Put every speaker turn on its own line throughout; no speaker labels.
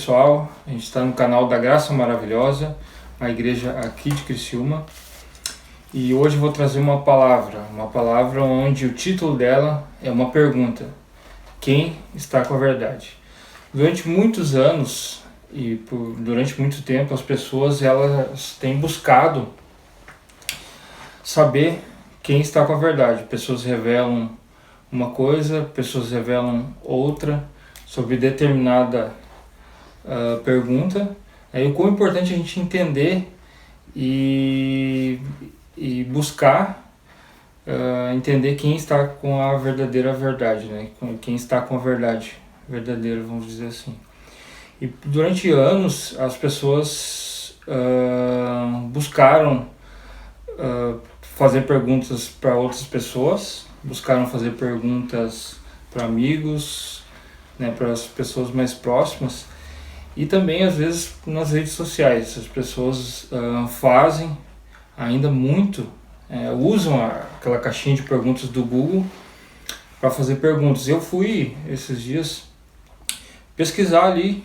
pessoal, a gente está no canal da Graça Maravilhosa, a igreja aqui de Criciúma, e hoje eu vou trazer uma palavra onde o título dela é uma pergunta: quem está com a verdade? Durante muitos anos e durante muito tempo as pessoas elas têm buscado saber quem está com a verdade. Pessoas revelam uma coisa, pessoas revelam outra sobre determinada pergunta. O quão importante a gente entender e buscar entender quem está com a verdadeira verdade, né? Quem está com a verdade verdadeira, vamos dizer assim. E durante anos as pessoas buscaram fazer perguntas para outras pessoas, buscaram fazer perguntas para amigos, né, para as pessoas mais próximas, e também às vezes nas redes sociais. As pessoas fazem ainda muito, usam aquela caixinha de perguntas do Google para fazer perguntas. Eu fui esses dias pesquisar ali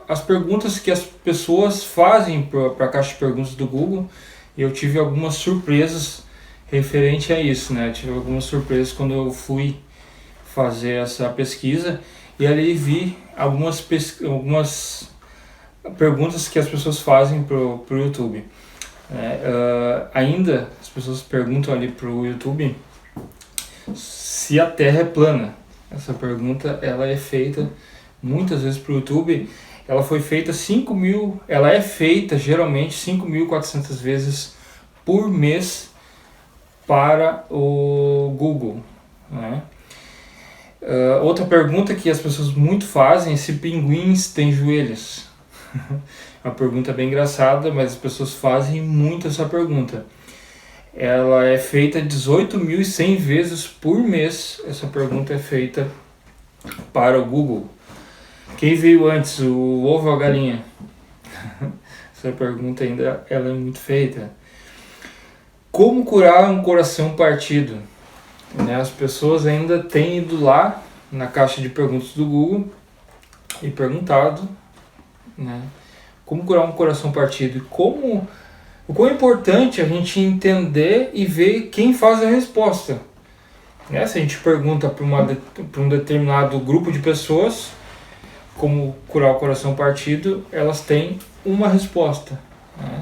as perguntas que as pessoas fazem para a caixa de perguntas do Google, e eu tive algumas surpresas referente a isso, né? Tive algumas surpresas quando eu fui fazer essa pesquisa, e ali vi algumas perguntas que as pessoas fazem pro YouTube. Ainda as pessoas perguntam ali pro YouTube se a Terra é plana. Essa pergunta ela é feita muitas vezes pro YouTube. Ela é feita geralmente 5.400 vezes por mês para o Google, né? Outra pergunta que as pessoas muito fazem é se pinguins têm joelhos. Uma pergunta bem engraçada, mas as pessoas fazem muito essa pergunta. Ela é feita 18.100 vezes por mês. Essa pergunta é feita para o Google. Quem veio antes, o ovo ou a galinha? Essa pergunta ainda ela é muito feita. Como curar um coração partido? As pessoas ainda têm ido lá na caixa de perguntas do Google e perguntado, né, como curar um coração partido, e o quão é importante a gente entender e ver quem faz a resposta. Se a gente pergunta para um determinado grupo de pessoas como curar o coração partido, elas têm uma resposta, né?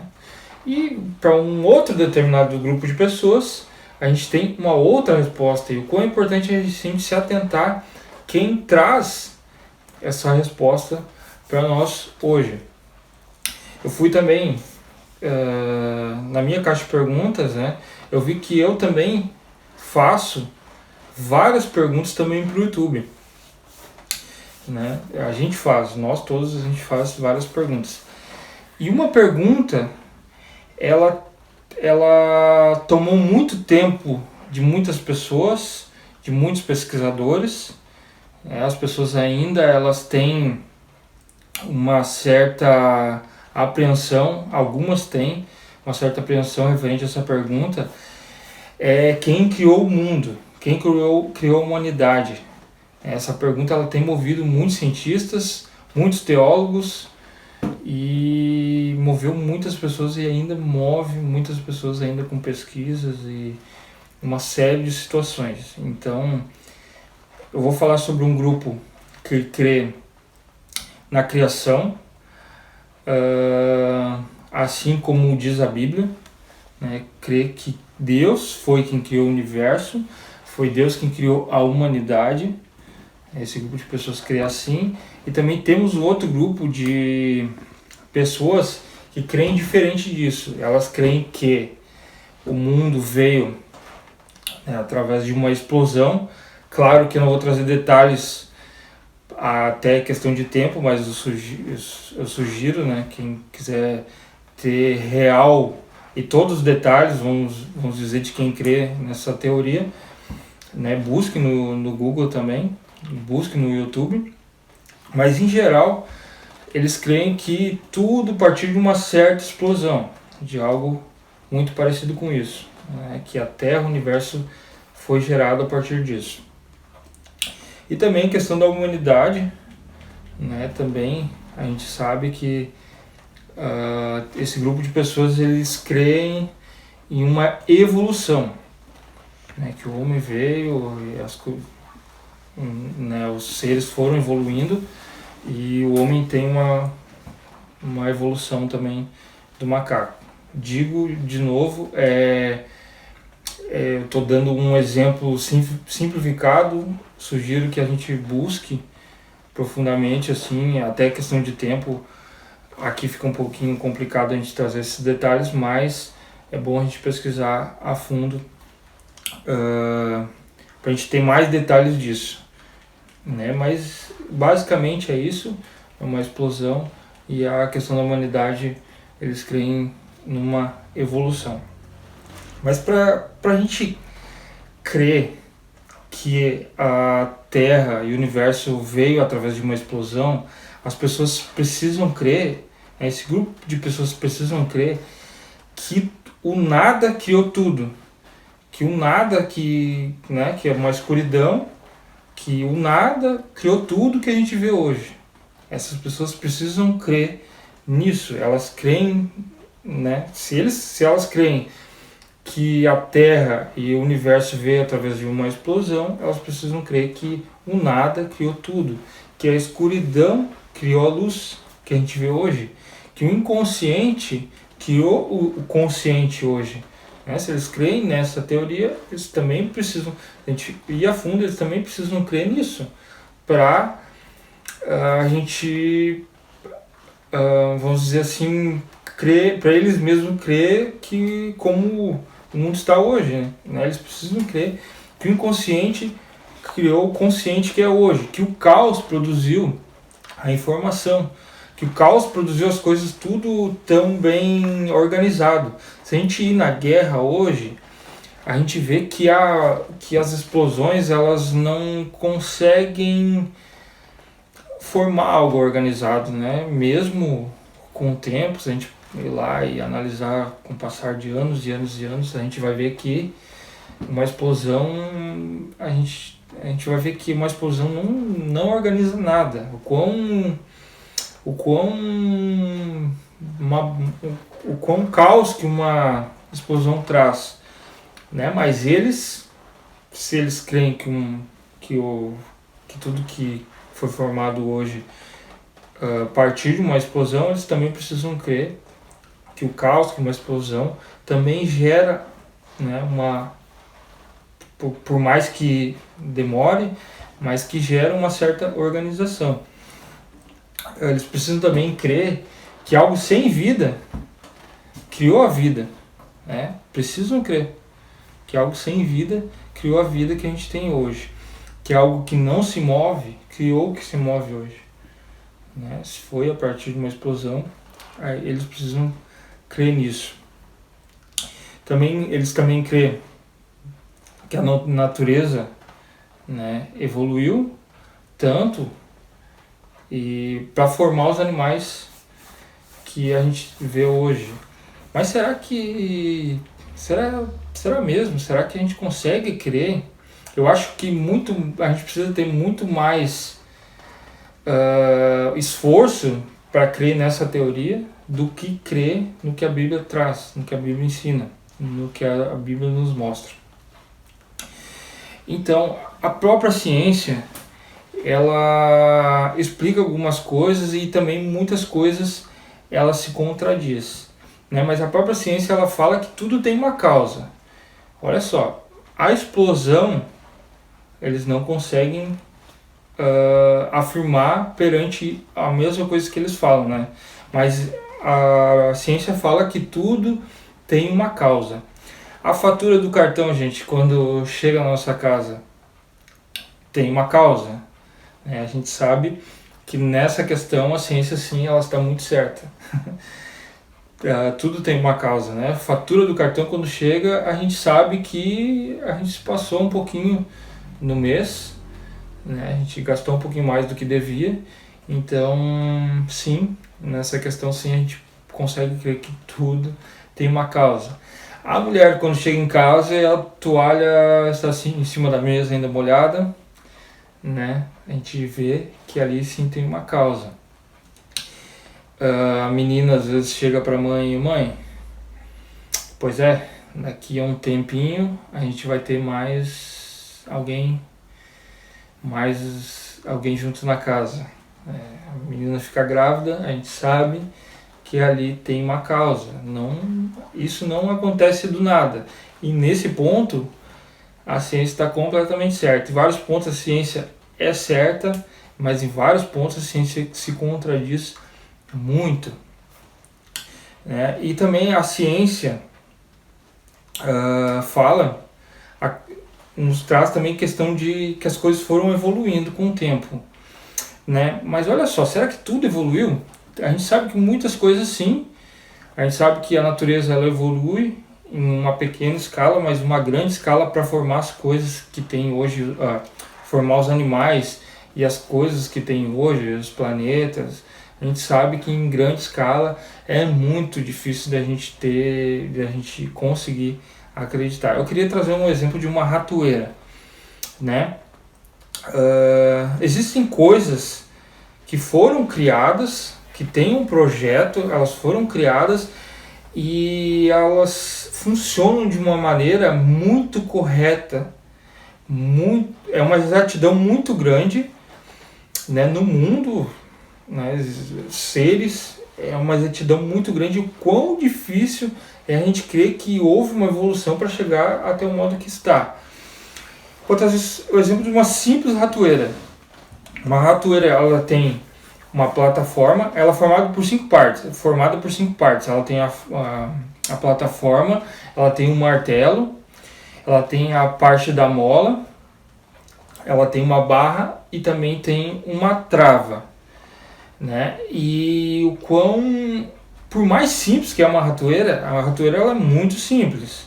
E para um outro determinado grupo de pessoas, a gente tem uma outra resposta. E o quão é importante a gente se atentar quem traz essa resposta para nós hoje. Eu fui também na minha caixa de perguntas, né? Eu vi que eu também faço várias perguntas também para o YouTube, né? Nós todos a gente faz várias perguntas. E uma pergunta, ela tomou muito tempo de muitas pessoas, de muitos pesquisadores. As pessoas ainda elas têm uma certa apreensão, algumas têm uma certa apreensão referente a essa pergunta. Quem criou o mundo? Quem criou a humanidade? Essa pergunta ela tem movido muitos cientistas, muitos teólogos, e moveu muitas pessoas e ainda move muitas pessoas ainda com pesquisas e uma série de situações. Então, eu vou falar sobre um grupo que crê na criação, assim como diz a Bíblia, né? Crê que Deus foi quem criou o universo, foi Deus quem criou a humanidade. Esse grupo de pessoas crê assim. E também temos um outro grupo de pessoas que creem diferente disso. Elas creem que o mundo veio através de uma explosão. Claro que eu não vou trazer detalhes até questão de tempo, mas eu sugiro, né, quem quiser ter real e todos os detalhes, vamos dizer, de quem crê nessa teoria, né, busque no Google também, busque no YouTube. Mas em geral eles creem que tudo partiu de uma certa explosão, de algo muito parecido com isso, né? Que a Terra, o universo foi gerado a partir disso. E também a questão da humanidade, né, também a gente sabe que esse grupo de pessoas eles creem em uma evolução, né, que o homem veio e né, os seres foram evoluindo e o homem tem uma evolução também do macaco. Digo de novo, eu estou dando um exemplo simplificado, sugiro que a gente busque profundamente, assim, até questão de tempo, aqui fica um pouquinho complicado a gente trazer esses detalhes, mas é bom a gente pesquisar a fundo para a gente ter mais detalhes disso, né? Mas basicamente é isso, é uma explosão e a questão da humanidade, eles creem numa evolução. Mas para a gente crer que a Terra e o Universo veio através de uma explosão, as pessoas precisam crer, esse grupo de pessoas precisam crer que o nada criou tudo, que o nada que é uma escuridão, que o nada criou tudo que a gente vê hoje. Essas pessoas precisam crer nisso, elas creem, né? Se elas creem que a Terra e o Universo veio através de uma explosão, elas precisam crer que o nada criou tudo, que a escuridão criou a luz que a gente vê hoje, que o inconsciente criou o consciente hoje. Né? Se eles creem nessa teoria, eles também precisam, a gente ir a fundo, eles também precisam crer nisso, para a gente, vamos dizer assim, crer, para eles mesmos crer que como o mundo está hoje, né? Eles precisam crer que o inconsciente criou o consciente que é hoje, que o caos produziu a informação, que o caos produziu as coisas tudo tão bem organizado. Se a gente ir na guerra hoje, a gente vê que as explosões elas não conseguem formar algo organizado, né? Mesmo com o tempo, se a gente ir lá e analisar com o passar de anos e anos e anos, a gente vai ver que uma explosão, a gente vai ver que uma explosão não organiza nada. O quão caos que uma explosão traz, né? Mas se eles creem que tudo que foi formado hoje a partir de uma explosão, eles também precisam crer que o caos, que uma explosão também gera, né, por mais que demore, mas que gera uma certa organização. Eles precisam também crer que algo sem vida criou a vida, né? Precisam crer que algo sem vida criou a vida que a gente tem hoje, que algo que não se move criou o que se move hoje, né? Se foi a partir de uma explosão, aí eles precisam crer nisso. Eles também creem que a natureza, né, evoluiu tanto e para formar os animais que a gente vê hoje. Mas será mesmo? Será que a gente consegue crer? Eu acho que a gente precisa ter muito mais esforço para crer nessa teoria do que crer no que a Bíblia traz, no que a Bíblia ensina, no que a Bíblia nos mostra. Então, a própria ciência, ela explica algumas coisas e também muitas coisas ela se contradiz, né? Mas a própria ciência ela fala que tudo tem uma causa. Olha só, a explosão eles não conseguem afirmar perante a mesma coisa que eles falam, né? Mas a ciência fala que tudo tem uma causa. A fatura do cartão, gente, quando chega na nossa casa, tem uma causa, né? A gente sabe que nessa questão a ciência sim, ela está muito certa. Tudo tem uma causa, né? A fatura do cartão quando chega, a gente sabe que a gente passou um pouquinho no mês, né? A gente gastou um pouquinho mais do que devia, então sim, nessa questão sim a gente consegue crer que tudo tem uma causa. A mulher quando chega em casa, a toalha está assim em cima da mesa ainda molhada, né? A gente vê que ali sim tem uma causa. A menina às vezes chega para a mãe: mãe, pois é, daqui a um tempinho a gente vai ter mais alguém junto na casa. A menina fica grávida, a gente sabe que ali tem uma causa. Isso não acontece do nada. E nesse ponto, a ciência está completamente certa. Em vários pontos a ciência é certa, mas em vários pontos a ciência se contradiz muito. Né? E também a ciência nos traz também questão de que as coisas foram evoluindo com o tempo. Né? Mas olha só, será que tudo evoluiu? A gente sabe que muitas coisas sim. A gente sabe que a natureza ela evolui em uma pequena escala, mas uma grande escala para formar as coisas que tem hoje, formar os animais e as coisas que tem hoje, os planetas. A gente sabe que em grande escala é muito difícil da gente conseguir acreditar. Eu queria trazer um exemplo de uma ratoeira, né? Existem coisas que foram criadas, que têm um projeto, elas foram criadas e elas funcionam de uma maneira muito correta, é uma exatidão muito grande, né, no mundo, né, seres, é uma exatidão muito grande. O quão difícil é a gente crer que houve uma evolução para chegar até o modo que está. Vou trazer o exemplo de uma simples ratoeira. Uma ratoeira, ela tem uma plataforma, ela é formada por 5 partes. Ela tem a plataforma, ela tem um martelo, ela tem a parte da mola, ela tem uma barra e também tem uma trava, né? E por mais simples que é uma ratoeira, a ratoeira ela é muito simples,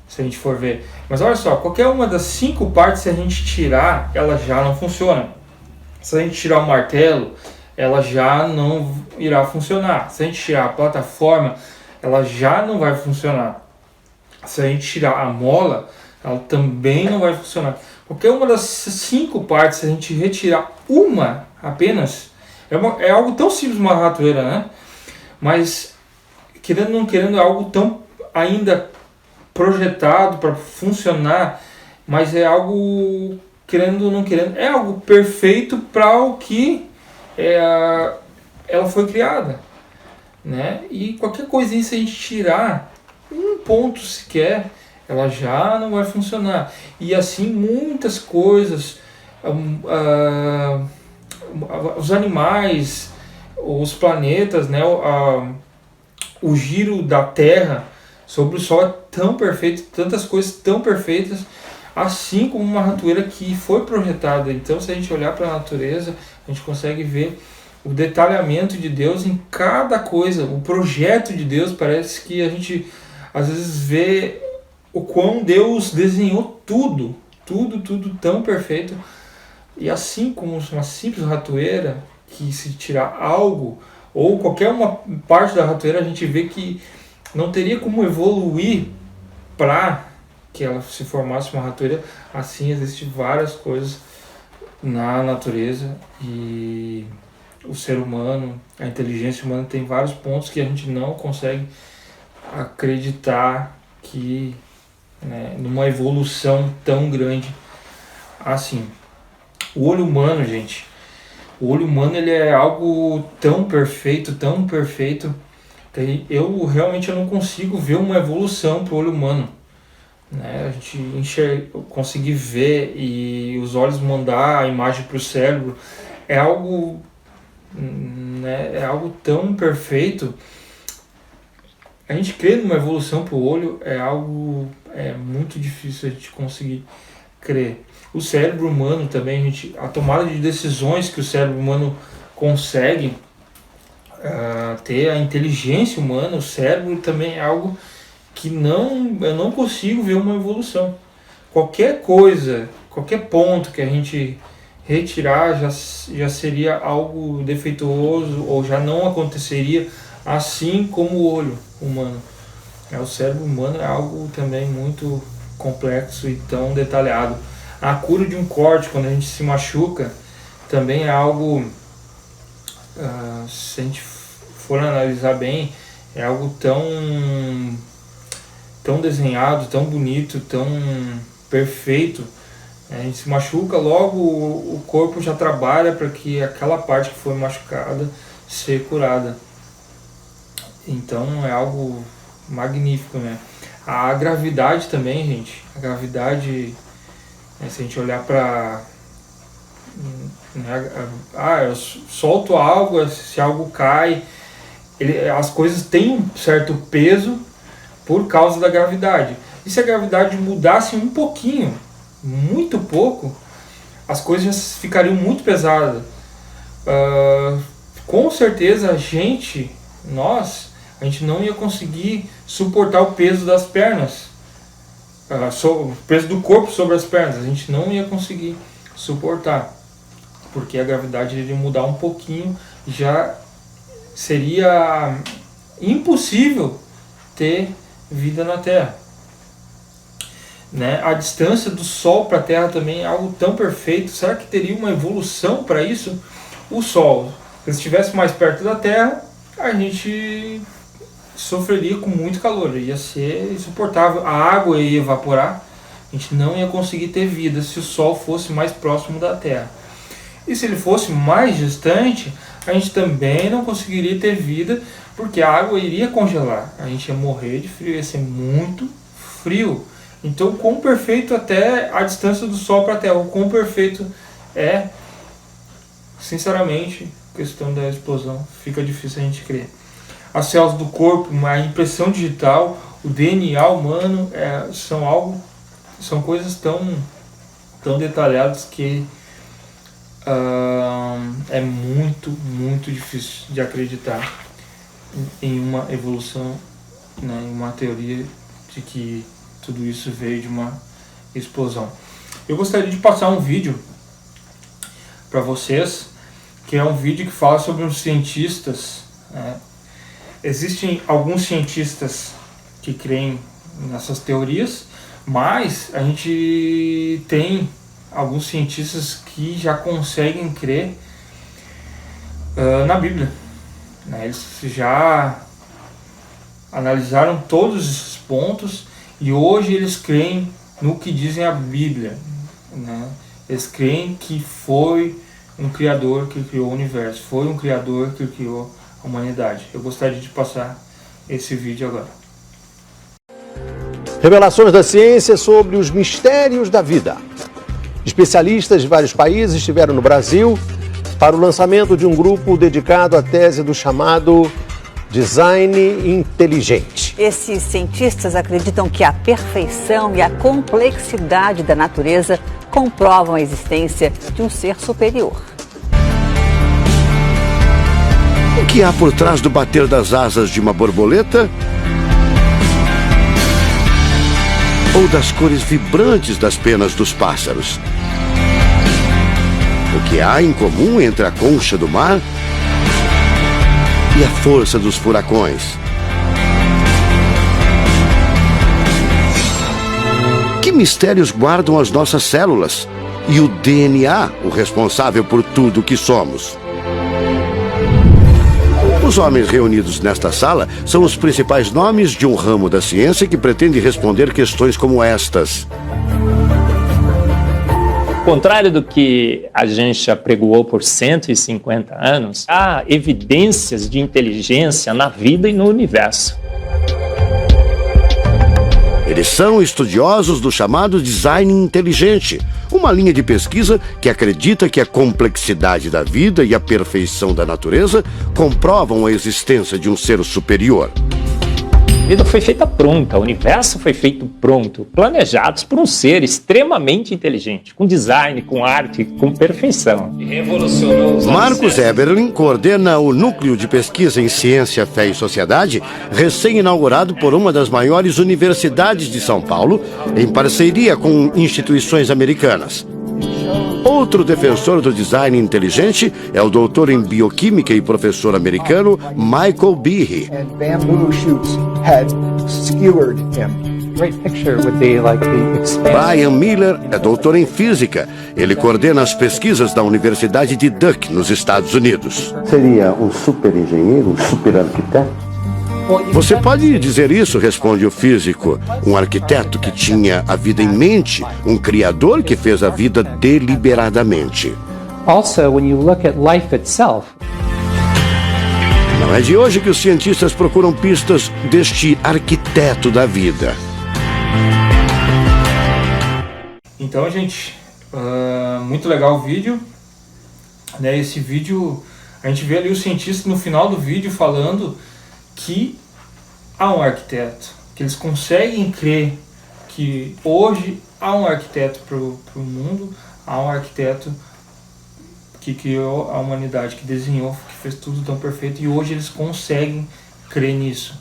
se a gente for ver. Mas olha só, qualquer uma das 5 partes, se a gente tirar, ela já não funciona. Se a gente tirar o martelo, ela já não irá funcionar. Se a gente tirar a plataforma, ela já não vai funcionar. Se a gente tirar a mola, ela também não vai funcionar. Qualquer uma das 5 partes, se a gente retirar uma apenas, é algo tão simples uma ratoeira, né? Mas, querendo ou não querendo, é algo tão ainda projetado para funcionar, mas é algo, querendo ou não querendo, é algo perfeito para o que ela foi criada, né? E qualquer coisinha, se a gente tirar um ponto sequer, ela já não vai funcionar. E assim muitas coisas, os animais, os planetas, né? O giro da Terra sobre o Sol é tão perfeito, tantas coisas tão perfeitas, assim como uma ratoeira que foi projetada. Então, se a gente olhar para a natureza, a gente consegue ver o detalhamento de Deus em cada coisa, o projeto de Deus. Parece que a gente às vezes vê o quão Deus desenhou tudo tão perfeito. E assim como uma simples ratoeira, que se tirar algo, ou qualquer uma parte da ratoeira, a gente vê que não teria como evoluir para que ela se formasse uma ratoeira. Assim, existem várias coisas na natureza, e o ser humano, a inteligência humana tem vários pontos que a gente não consegue acreditar que, né, numa evolução tão grande assim. O olho humano, gente, o olho humano ele é algo tão perfeito, que eu realmente não consigo ver uma evolução para o olho humano. Né? A gente conseguir ver e os olhos mandar a imagem para o cérebro é algo, né, é algo tão perfeito. A gente crer numa evolução para o olho é algo muito difícil a gente conseguir crer. O cérebro humano também, a tomada de decisões que o cérebro humano consegue ter, a inteligência humana, o cérebro também é algo que eu não consigo ver uma evolução. Qualquer coisa, qualquer ponto que a gente retirar já seria algo defeituoso, ou já não aconteceria, assim como o olho humano. O cérebro humano é algo também muito complexo e tão detalhado. A cura de um corte, quando a gente se machuca, também é algo, se a gente for analisar bem, é algo tão desenhado, tão bonito, tão perfeito. A gente se machuca, logo o corpo já trabalha para que aquela parte que foi machucada seja curada. Então é algo magnífico, né? A gravidade também, gente. A gravidade, né, se a gente olhar para... eu solto algo, se algo cai, as coisas têm um certo peso por causa da gravidade. E se a gravidade mudasse um pouquinho, muito pouco, as coisas já ficariam muito pesadas. Com certeza a gente não ia conseguir suportar o peso das pernas, o peso do corpo sobre as pernas. A gente não ia conseguir suportar, porque a gravidade iria mudar um pouquinho, já seria impossível ter vida na Terra. Né? A distância do Sol para a Terra também é algo tão perfeito. Será que teria uma evolução para isso? O Sol, se estivesse mais perto da Terra, a gente sofreria com muito calor, ia ser insuportável, a água ia evaporar, a gente não ia conseguir ter vida se o Sol fosse mais próximo da Terra. E se ele fosse mais distante, a gente também não conseguiria ter vida, porque a água iria congelar, a gente ia morrer de frio, ia ser muito frio. Então, quão perfeito até a distância do Sol para a Terra, o quão perfeito é, sinceramente, questão da explosão, fica difícil a gente crer. As células do corpo, a impressão digital, o DNA humano, são coisas tão detalhadas que é muito, muito difícil de acreditar em uma evolução, né, em uma teoria de que tudo isso veio de uma explosão. Eu gostaria de passar um vídeo para vocês, que é um vídeo que fala sobre os cientistas. Existem alguns cientistas que creem nessas teorias, mas a gente tem alguns cientistas que já conseguem crer na Bíblia. Eles já analisaram todos esses pontos e hoje eles creem no que dizem a Bíblia. Eles creem que foi um Criador que criou o universo, foi um Criador que criou a humanidade. Eu gostaria de passar esse vídeo agora.
Revelações da ciência sobre os mistérios da vida. Especialistas de vários países estiveram no Brasil para o lançamento de um grupo dedicado à tese do chamado design inteligente.
Esses cientistas acreditam que a perfeição e a complexidade da natureza comprovam a existência de um ser superior.
O que há por trás do bater das asas de uma borboleta? Ou das cores vibrantes das penas dos pássaros? O que há em comum entre a concha do mar e a força dos furacões? Que mistérios guardam as nossas células e o DNA, o responsável por tudo que somos? Os homens reunidos nesta sala são os principais nomes de um ramo da ciência que pretende responder questões como estas.
Ao contrário do que a gente já pregoou por 150 anos, há evidências de inteligência na vida e no universo.
Eles são estudiosos do chamado design inteligente, uma linha de pesquisa que acredita que a complexidade da vida e a perfeição da natureza comprovam a existência de um ser superior.
A vida foi feita pronta, o universo foi feito pronto, planejados por um ser extremamente inteligente, com design, com arte, com perfeição. E revolucionou os
Marcos Eberlin coordena o Núcleo de Pesquisa em Ciência, Fé e Sociedade, recém-inaugurado por uma das maiores universidades de São Paulo, em parceria com instituições americanas. Outro defensor do design inteligente é o doutor em bioquímica e professor americano Michael Behe.
great picture would be like the expansion.
Brian Miller é doutor em física. Ele coordena as pesquisas da Universidade de Duke, nos Estados Unidos.
Seria um super engenheiro, um super arquiteto?
Você pode dizer isso, responde o físico. Um arquiteto que tinha a vida em mente, um criador que fez a vida deliberadamente.
Also, when you look at life itself,
Não é de hoje que os cientistas procuram pistas deste arquiteto da vida.
Então, gente, muito legal o vídeo. Né? Esse vídeo, a gente vê ali o cientista no final do vídeo falando que há um arquiteto, que eles conseguem crer que hoje há um arquiteto para o mundo, há um arquiteto que criou a humanidade, que desenhou, que fez tudo tão perfeito, e hoje eles conseguem crer nisso.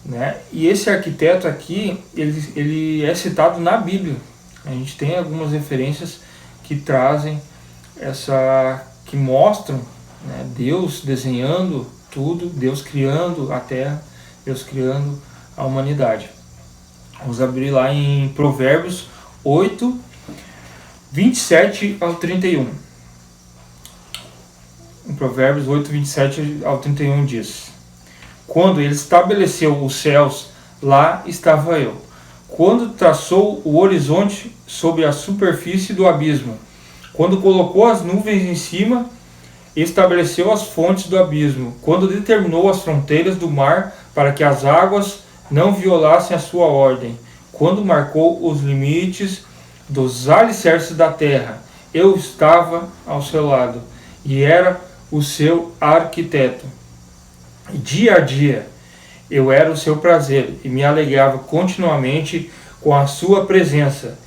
Né? E esse arquiteto aqui, ele é citado na Bíblia. A gente tem algumas referências que trazem que mostram, né, Deus desenhando tudo, Deus criando a terra, Deus criando a humanidade. Vamos abrir lá em Provérbios 8, 27 ao 31. Em Provérbios 8, 27 ao 31 diz: Quando ele estabeleceu os céus, lá estava eu. Quando traçou o horizonte sobre a superfície do abismo, quando colocou as nuvens em cima, estabeleceu as fontes do abismo, quando determinou as fronteiras do mar para que as águas não violassem a sua ordem, quando marcou os limites dos alicerces da terra, eu estava ao seu lado e era o seu arquiteto. Dia a dia eu era o seu prazer e me alegrava continuamente com a sua presença.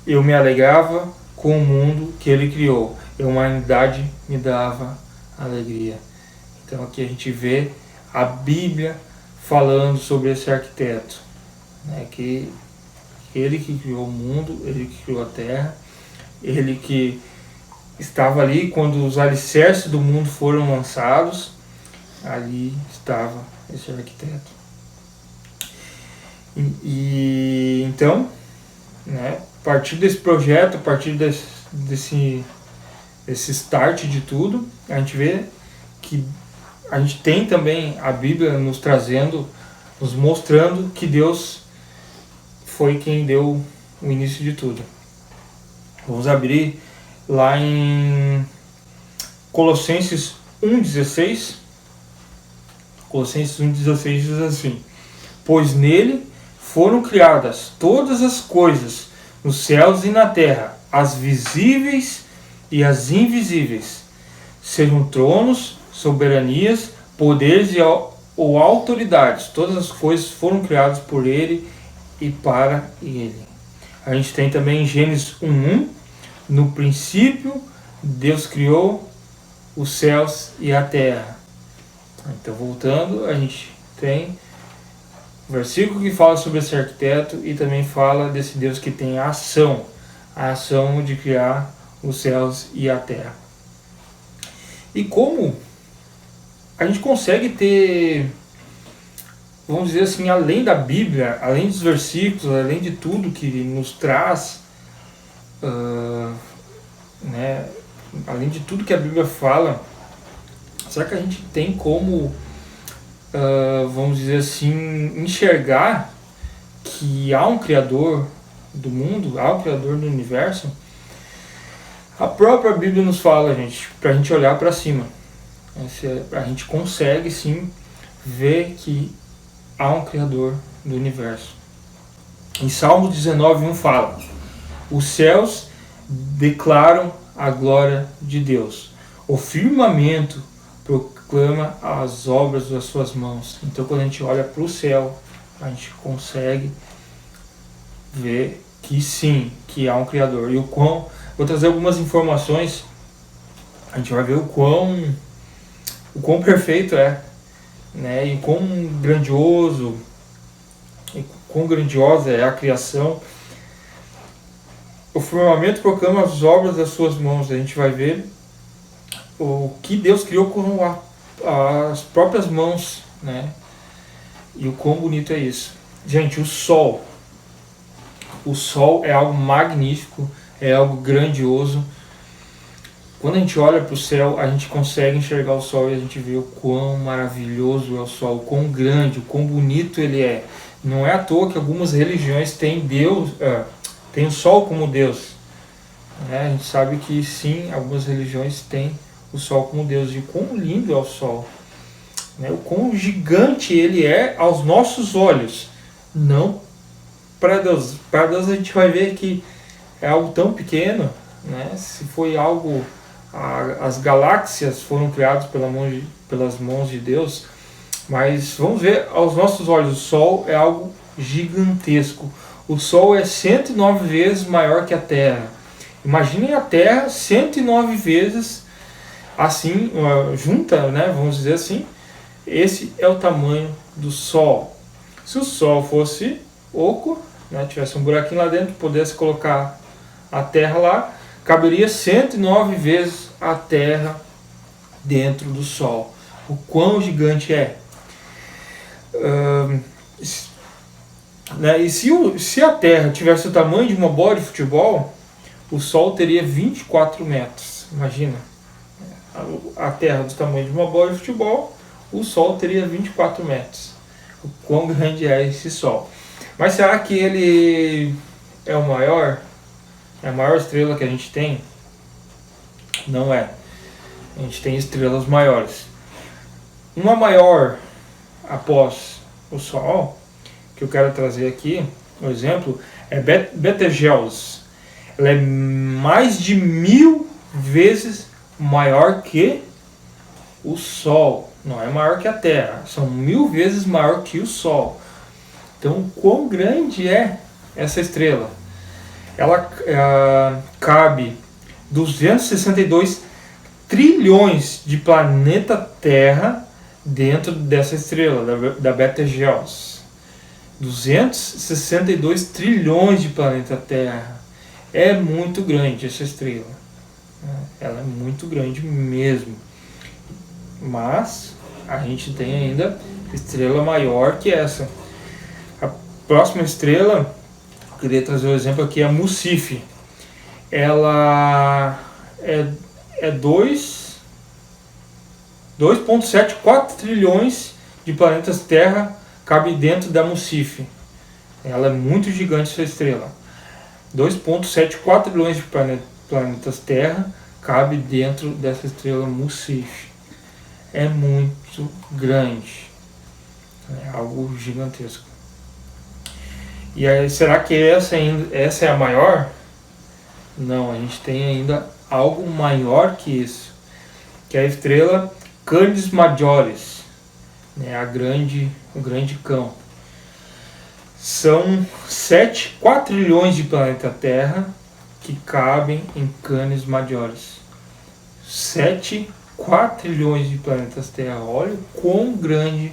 Eu me alegrava com o mundo que ele criou. A humanidade me dava alegria. Então aqui a gente vê a Bíblia falando sobre esse arquiteto, né? Que ele que criou o mundo, ele que criou a terra, ele que estava ali quando os alicerces do mundo foram lançados, ali estava esse arquiteto. E então, né, a partir desse projeto, a partir desse start de tudo, a gente vê que a gente tem também a Bíblia nos trazendo, nos mostrando que Deus foi quem deu o início de tudo. Vamos abrir lá em Colossenses 1,16. Colossenses 1,16 diz assim: Pois nele foram criadas todas as coisas, nos céus e na terra, as visíveis e as invisíveis, sejam tronos, soberanias, poderes ou autoridades. Todas as coisas foram criadas por ele e para ele. A gente tem também em Gênesis 1:1, no princípio Deus criou os céus e a terra. Então, voltando, a gente tem um versículo que fala sobre esse arquiteto e também fala desse Deus que tem a ação de criar os céus e a terra. E como a gente consegue ter, vamos dizer assim, além da Bíblia, além dos versículos, além de tudo que nos traz, né, além de tudo que a Bíblia fala, será que a gente tem como, vamos dizer assim, enxergar que há um Criador do mundo, há um Criador do universo? A própria Bíblia nos fala, gente, para a gente olhar para cima. A gente consegue sim ver que há um Criador do universo. Em Salmos 19:1 fala: Os céus declaram a glória de Deus, o firmamento proclama as obras das suas mãos. Então, quando a gente olha para o céu, a gente consegue ver que sim, que há um Criador. E vou trazer algumas informações, a gente vai ver o quão perfeito é, né? E quão grandioso, e quão grandiosa é a criação. O firmamento proclama as obras das suas mãos. A gente vai ver o que Deus criou com as próprias mãos, né? E o quão bonito é isso. Gente, o sol O Sol é algo magnífico, é algo grandioso. Quando a gente olha para o céu, a gente consegue enxergar o Sol e a gente vê o quão maravilhoso é o Sol, o quão grande, o quão bonito ele é. Não é à toa que algumas religiões têm Deus, tem o Sol como Deus. A gente sabe que sim, algumas religiões têm o Sol como Deus. E o quão lindo é o Sol. O quão gigante ele é aos nossos olhos. Não para Deus. Para Deus a gente vai ver que é algo tão pequeno. Se foi algo... As galáxias foram criadas pelas mãos de Deus, mas vamos ver aos nossos olhos, o Sol é algo gigantesco. O Sol é 109 vezes maior que a Terra. Imaginem a Terra 109 vezes assim, junta, vamos dizer assim. Esse é o tamanho do Sol. Se o Sol fosse oco, tivesse um buraquinho lá dentro, pudesse colocar a Terra lá, caberia 109 vezes a Terra dentro do Sol. O quão gigante é. E se a Terra tivesse o tamanho de uma bola de futebol, o Sol teria 24 metros. Imagina. A Terra do tamanho de uma bola de futebol, o Sol teria 24 metros. O quão grande é esse Sol. Mas será que ele é o maior? É a maior estrela que a gente tem? Não é. A gente tem estrelas maiores. Uma maior após o Sol, que eu quero trazer aqui, um exemplo, é Betelgeuse. Ela é mais de 1000 vezes maior que o Sol. Não é maior que a Terra. São 1000 vezes maior que o Sol. Então, quão grande é essa estrela? Ela cabe 262 trilhões de planeta Terra dentro dessa estrela, da Betelgeuse. 262 trilhões de planeta Terra. É muito grande essa estrela. Ela é muito grande mesmo. Mas a gente tem ainda estrela maior que essa. A próxima estrela, eu queria trazer um exemplo aqui, é a Mucife. Ela é 2,74 trilhões de planetas Terra cabe dentro da Mucife. Ela é muito gigante essa estrela. 2,74 trilhões de planetas Terra cabe dentro dessa estrela Mucife. É muito grande. É algo gigantesco. E aí, será que essa é a maior? Não, a gente tem ainda algo maior que isso, que é a estrela Canis Majoris, o grande cão. São 7 quatrilhões de planeta Terra que cabem em Canis Majoris. 7 quatrilhões de planetas Terra. Olha o quão grande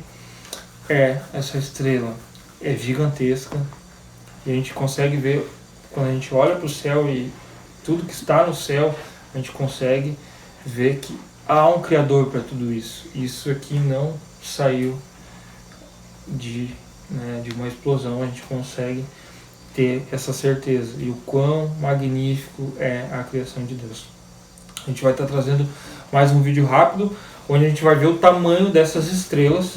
é essa estrela. É gigantesca. E a gente consegue ver, quando a gente olha para o céu e tudo que está no céu, a gente consegue ver que há um Criador para tudo isso. Isso aqui não saiu de uma explosão, a gente consegue ter essa certeza. E o quão magnífico é a criação de Deus. A gente vai estar trazendo mais um vídeo rápido, onde a gente vai ver o tamanho dessas estrelas,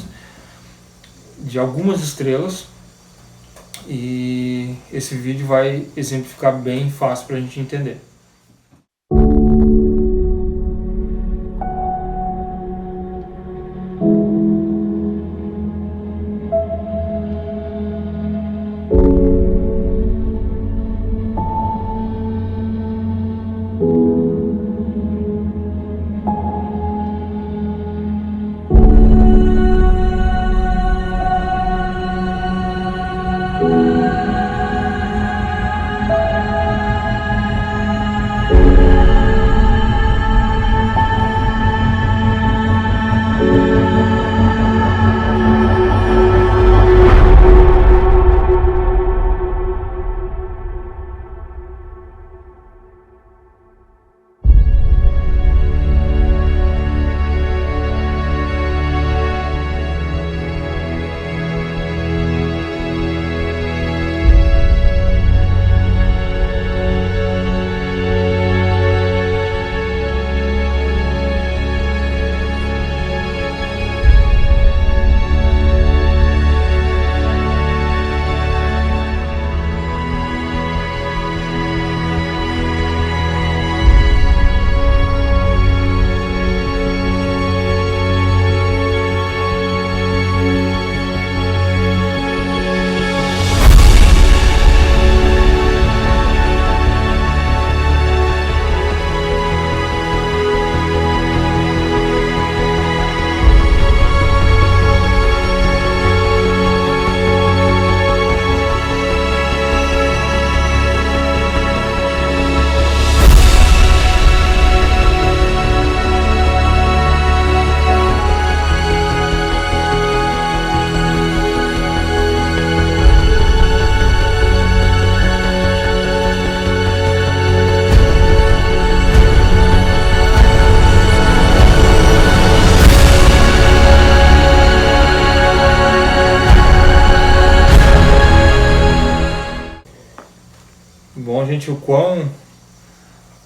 de algumas estrelas. E esse vídeo vai exemplificar bem fácil para a gente entender. gente, o quão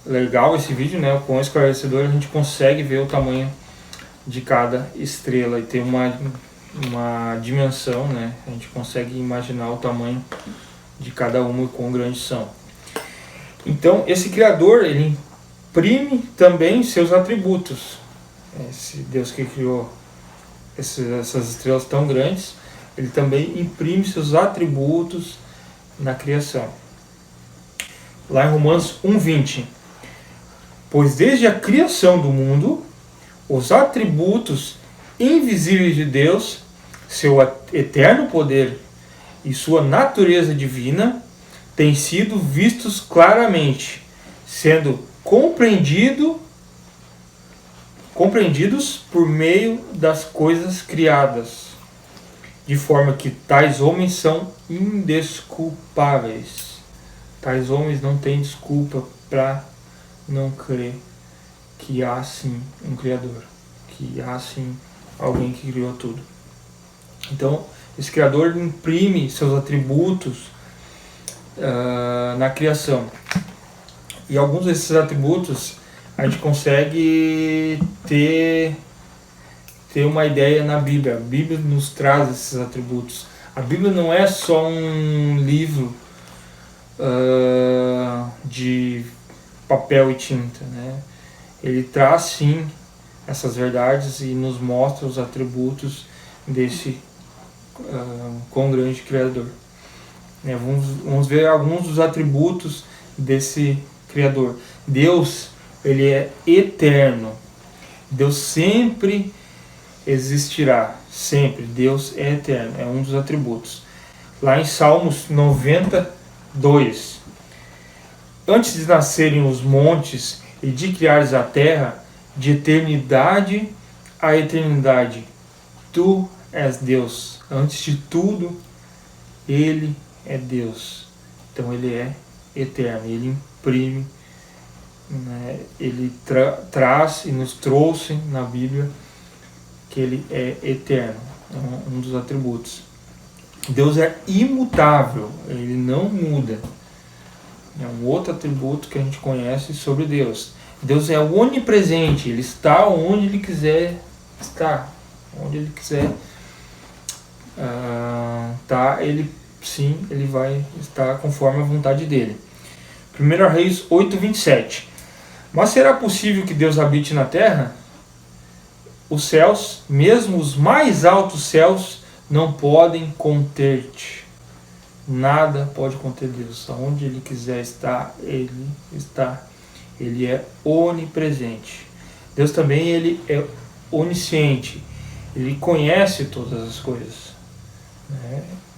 legal esse vídeo, né? O quão esclarecedor, a gente consegue ver o tamanho de cada estrela e ter uma dimensão, né? A gente consegue imaginar o tamanho de cada uma e quão grandes são. Então, esse Criador, ele imprime também seus atributos. Esse Deus que criou essas estrelas tão grandes, ele também imprime seus atributos na criação. Lá em Romanos 1:20, pois desde a criação do mundo, os atributos invisíveis de Deus, seu eterno poder e sua natureza divina, têm sido vistos claramente, sendo compreendidos por meio das coisas criadas, de forma que tais homens são indesculpáveis. Tais homens não têm desculpa para não crer que há sim um Criador, que há sim alguém que criou tudo. Então, esse Criador imprime seus atributos na criação. E alguns desses atributos a gente consegue ter uma ideia na Bíblia. A Bíblia nos traz esses atributos. A Bíblia não é só um livro de papel e tinta, né? Ele traz sim essas verdades e nos mostra os atributos desse quão grande Criador. Vamos ver alguns dos atributos desse Criador. Deus, ele é eterno. Deus sempre existirá. Sempre. Deus é eterno. É um dos atributos. Lá em Salmos 92. Antes de nascerem os montes e de criares a terra, de eternidade a eternidade, tu és Deus. Antes de tudo, ele é Deus. Então ele é eterno. Ele imprime, né? Ele traz e nos trouxe na Bíblia que ele é eterno. É um dos atributos. Deus é imutável. Ele não muda. É um outro atributo que a gente conhece sobre Deus. Deus é onipresente. Ele está onde ele quiser estar. Onde ele quiser ele sim, ele vai estar conforme a vontade dele. 1 Reis 8:27. Mas será possível que Deus habite na terra? Os céus, mesmo os mais altos céus, não podem conter-te. Nada pode conter Deus. Aonde ele quiser estar, ele está. Ele é onipresente. Deus também, ele é onisciente. Ele conhece todas as coisas.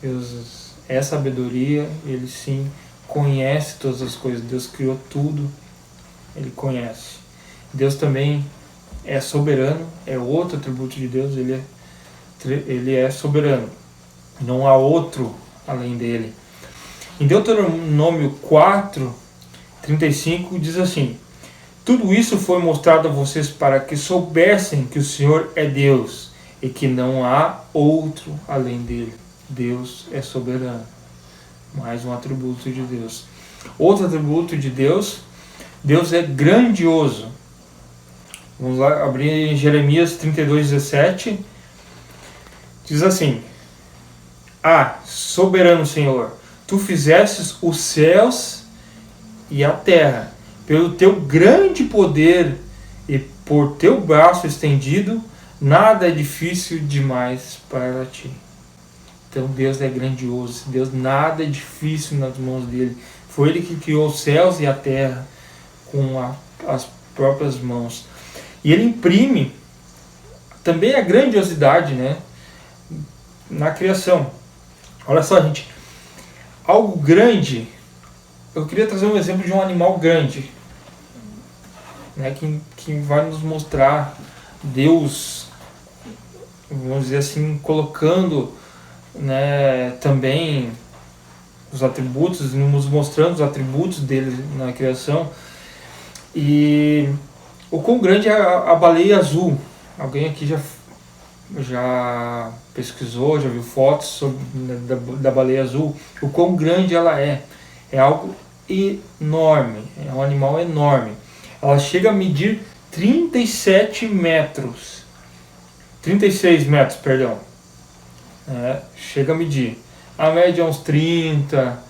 Deus é sabedoria, ele sim conhece todas as coisas. Deus criou tudo, ele conhece. Deus também é soberano, é outro atributo de Deus, ele é soberano. Não há outro além dele. Em Deuteronômio 4:35 diz assim: tudo isso foi mostrado a vocês para que soubessem que o Senhor é Deus e que não há outro além dele. Deus é soberano. Mais um atributo de Deus. Outro atributo de Deus, Deus é grandioso. Vamos lá abrir em Jeremias 32:17. Diz assim: soberano Senhor, tu fizestes os céus e a terra, pelo teu grande poder e por teu braço estendido, nada é difícil demais para ti. Então Deus é grandioso. Deus, nada é difícil nas mãos dele. Foi ele que criou os céus e a terra com as próprias mãos. E ele imprime também a grandiosidade, né, na criação. Olha só, gente. Algo grande. Eu queria trazer um exemplo de um animal grande, né, que vai nos mostrar Deus, vamos dizer assim, colocando, né, também os atributos, nos mostrando os atributos dele na criação. E o quão grande é a baleia azul. Alguém aqui já pesquisou, já viu fotos da baleia azul? O quão grande ela é. É algo enorme, é um animal enorme. Ela chega a medir 36 metros, perdão. Chega a medir. A média é uns 30,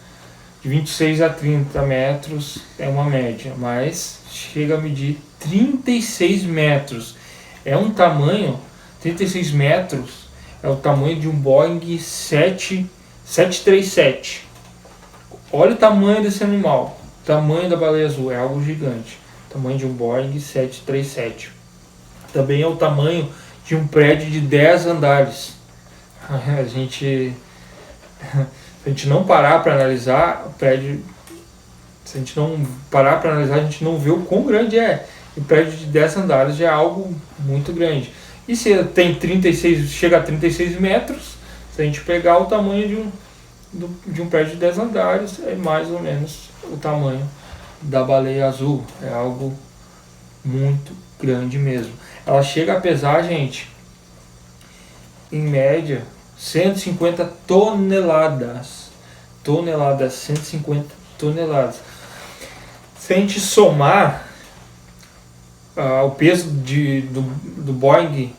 de 26 a 30 metros é uma média, mas chega a medir 36 metros. É um tamanho, 36 metros, é o tamanho de um Boeing 737. Olha o tamanho desse animal, o tamanho da baleia azul, é algo gigante. O tamanho de um Boeing 737. Também é o tamanho de um prédio de 10 andares. Se a gente não parar para analisar o prédio, se a gente não parar para analisar, a gente não vê o quão grande é. O prédio de 10 andares já é algo muito grande. E se tem 36, chega a 36 metros, se a gente pegar o tamanho de um prédio de 10 andares, é mais ou menos o tamanho da baleia azul. É algo muito grande mesmo. Ela chega a pesar, gente, em média, 150 toneladas. 150 toneladas. Se a gente somar o peso do Boeing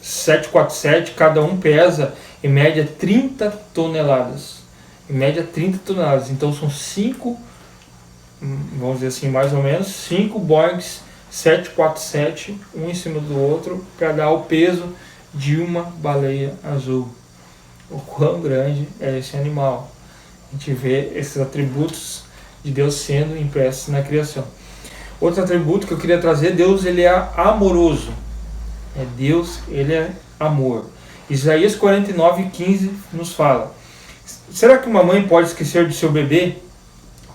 747, cada um pesa em média 30 toneladas. Em média 30 toneladas. Então são 5, vamos dizer assim, mais ou menos, 5 Boeings 747, um em cima do outro, para dar o peso de uma baleia azul. O quão grande é esse animal. A gente vê esses atributos de Deus sendo impressos na criação. Outro atributo que eu queria trazer, Deus ele é amoroso. Deus, ele é amor. Isaías 49:15 nos fala: será que uma mãe pode esquecer de seu bebê,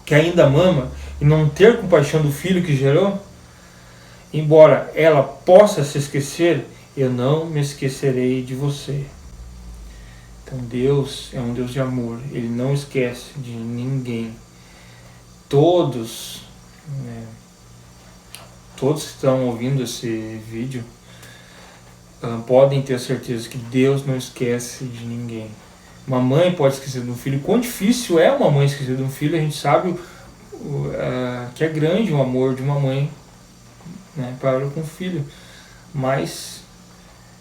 que ainda mama, e não ter compaixão do filho que gerou? Embora ela possa se esquecer, eu não me esquecerei de você. Então Deus é um Deus de amor. Ele não esquece de ninguém. Todos que estão ouvindo esse vídeo podem ter certeza que Deus não esquece de ninguém. Uma mãe pode esquecer de um filho. Quão difícil é uma mãe esquecer de um filho? A gente sabe que é grande o amor de uma mãe, para com o filho. Mas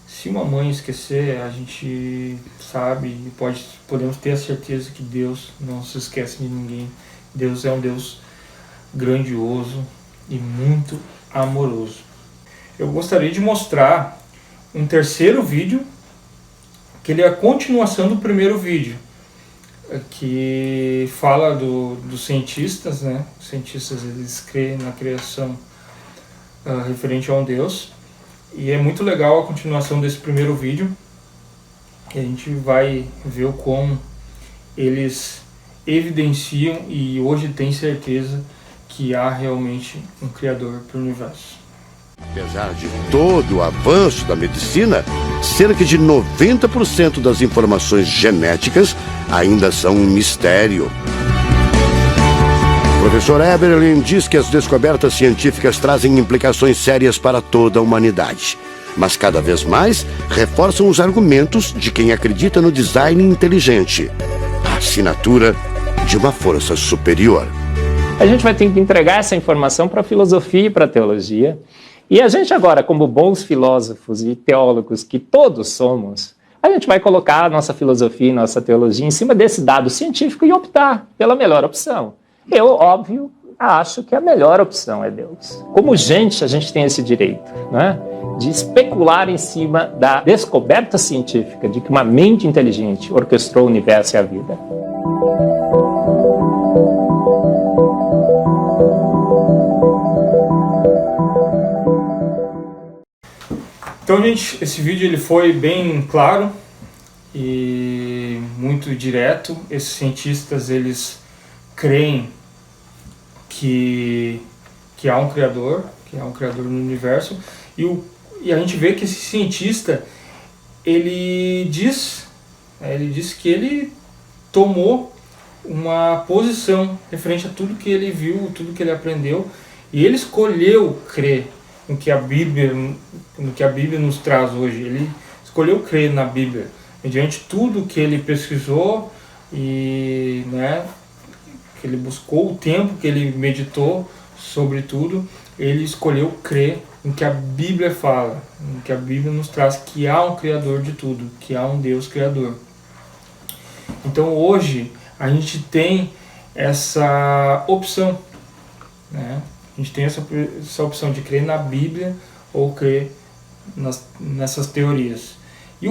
se uma mãe esquecer, a gente sabe e podemos ter a certeza que Deus não se esquece de ninguém. Deus é um Deus grandioso e muito amoroso. Eu gostaria de mostrar um terceiro vídeo, que ele é a continuação do primeiro vídeo, que fala dos cientistas, Os cientistas, eles creem na criação referente a um Deus. E é muito legal a continuação desse primeiro vídeo, que a gente vai ver o como eles evidenciam e hoje tem certeza que há realmente um Criador para o universo.
Apesar de todo o avanço da medicina, cerca de 90% das informações genéticas ainda são um mistério. O professor Eberlin diz que as descobertas científicas trazem implicações sérias para toda a humanidade, mas cada vez mais reforçam os argumentos de quem acredita no design inteligente, a assinatura de uma força superior.
A gente vai ter que entregar essa informação para a filosofia e para a teologia. E a gente agora, como bons filósofos e teólogos que todos somos, a gente vai colocar a nossa filosofia e nossa teologia em cima desse dado científico e optar pela melhor opção. Eu, óbvio, acho que a melhor opção é Deus. Como gente, a gente tem esse direito, de especular em cima da descoberta científica de que uma mente inteligente orquestrou o universo e a vida.
Então, gente, esse vídeo ele foi bem claro e muito direto. Esses cientistas, eles creem que há um Criador no universo, e a gente vê que esse cientista, ele diz que ele tomou uma posição referente a tudo que ele viu, tudo que ele aprendeu, e ele escolheu crer no que a Bíblia nos traz hoje. Ele escolheu crer na Bíblia, mediante tudo que ele pesquisou e que ele buscou, o tempo que ele meditou sobre tudo, ele escolheu crer no que a Bíblia fala, no que a Bíblia nos traz, que há um Criador de tudo, que há um Deus Criador. Então hoje a gente tem essa opção, né? A gente tem essa opção de crer na Bíblia ou crer nessas teorias. E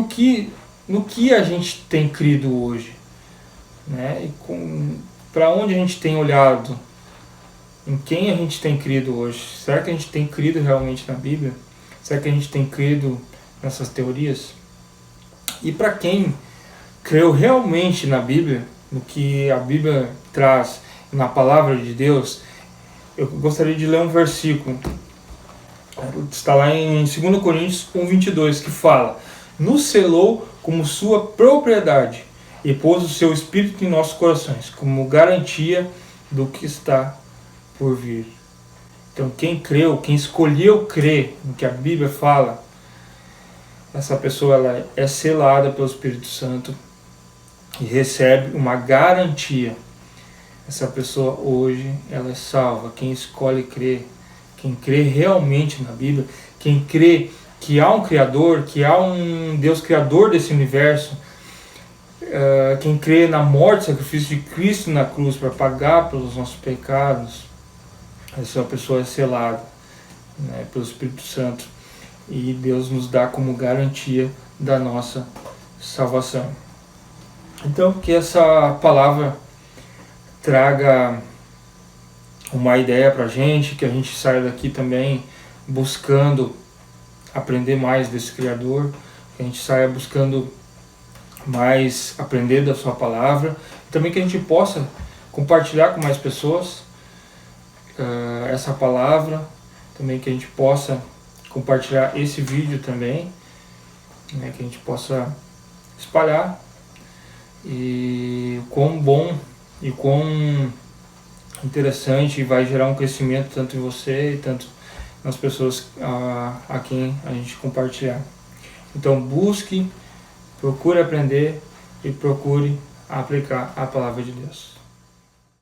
no que a gente tem crido hoje, né? E para onde a gente tem olhado? Em quem a gente tem crido hoje? Será que a gente tem crido realmente na Bíblia? Será que a gente tem crido nessas teorias? E para quem creu realmente na Bíblia, no que a Bíblia traz, na palavra de Deus, eu gostaria de ler um versículo. Está lá em 2 Coríntios 1:22, que fala: nos selou como sua propriedade e pôs o seu Espírito em nossos corações, como garantia do que está por vir. Então quem creu, quem escolheu crer no que a Bíblia fala, essa pessoa ela é selada pelo Espírito Santo e recebe uma garantia. Essa pessoa hoje ela é salva. Quem escolhe crer, quem crê realmente na Bíblia, quem crê que há um Criador, que há um Deus Criador desse universo, quem crê na morte e sacrifício de Cristo na cruz para pagar pelos nossos pecados, essa pessoa é selada, né, pelo Espírito Santo, e Deus nos dá como garantia da nossa salvação. Então, que essa palavra traga uma ideia para a gente, que a gente saia daqui também buscando aprender mais desse Criador, que a gente saia buscando mais aprender da sua palavra, e também que a gente possa compartilhar com mais pessoas essa palavra, também que a gente possa compartilhar esse vídeo também, né, que a gente possa espalhar, e quão bom e quão interessante vai gerar um crescimento tanto em você e tanto nas pessoas a quem a gente compartilhar. Então busque, procure aprender e procure aplicar a palavra de Deus.